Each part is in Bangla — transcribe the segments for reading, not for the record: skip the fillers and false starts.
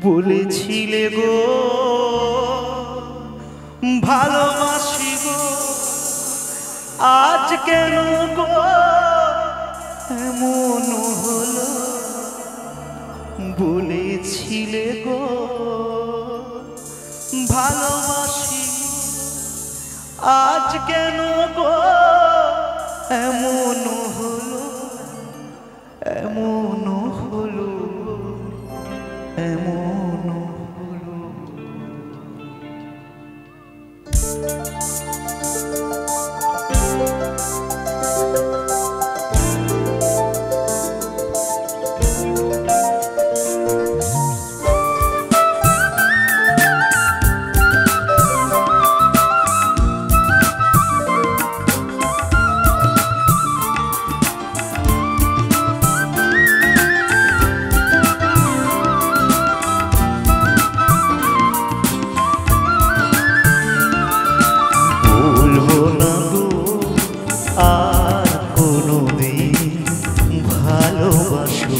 বলেছিলে গো ভালোবাসি গো, আজ কেন গো এমন হলো? বলেছিলে গো ভালোবাসি, আজ কেন গো এমন হলো? এমন হলো, এমন হলো। আর কোনোদিন ভালোবাসো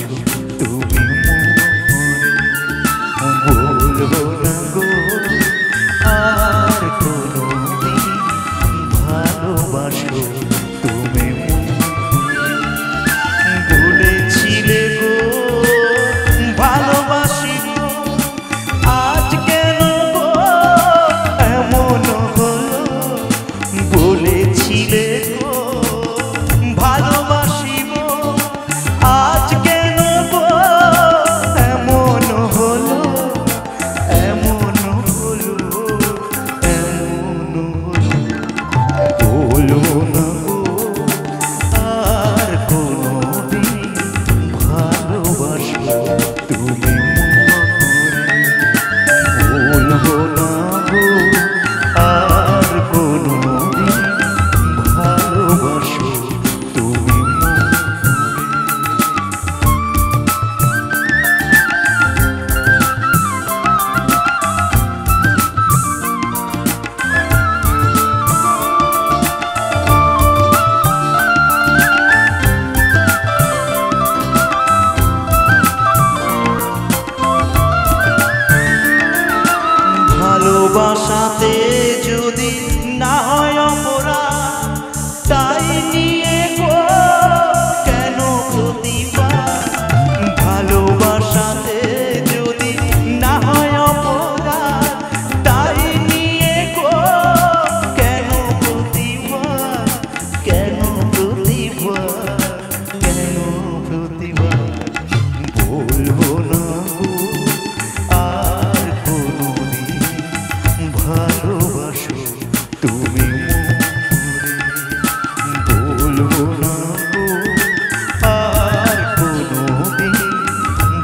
তুমি বলবো না গো, আর কোনোদিন ভালোবাসো তুমি। বলেছিলে গো ভালোবাসি গো, আজ কেন গো এমন হলো? বলেছিলে গো ভালোবাসি গো, আজ কেন গো এমন হলো? এমন হলো, এমন হলো। বলবো না গো আর কোনোদিন ভালোবাসো তুমি। বলবো না গো আর কোনোদিন ভালোবাসো তুমি। ভালোবাসাতে যদি না হয় অপরাধ, তাই নিয়ে গো কেন প্রতিবাদ? ভালোবাসাতে যদি না হয় অপরাধ, তাই নিয়ে গো কেন প্রতিবাদ? কেন প্রতিবাদ? কেন প্রতিবাদ? বলবো না গো আর কোনোদিন ভালোবাসো তুমি। বলবো না গো আর কোনোদিন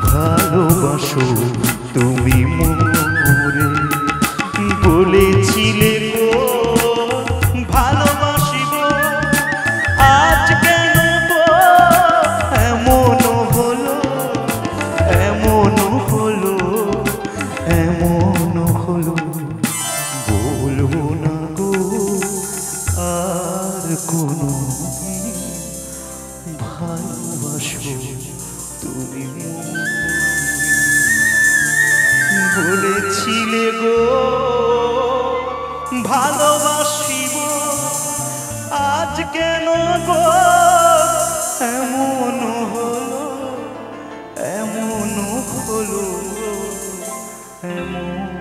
ভালোবাসো তুমি মোরে। বলেছিলে গো ভালোবাসি গো, আজ কেন গো এমন হলো? এমন হলো, এমন হলো। বলবো না গো আর কোনোদিন ভালোবাসো তুমি। বলেছিলে গো ভালোবাসিব, আজ কেন গো এমন হলো? এমন হলো, এমন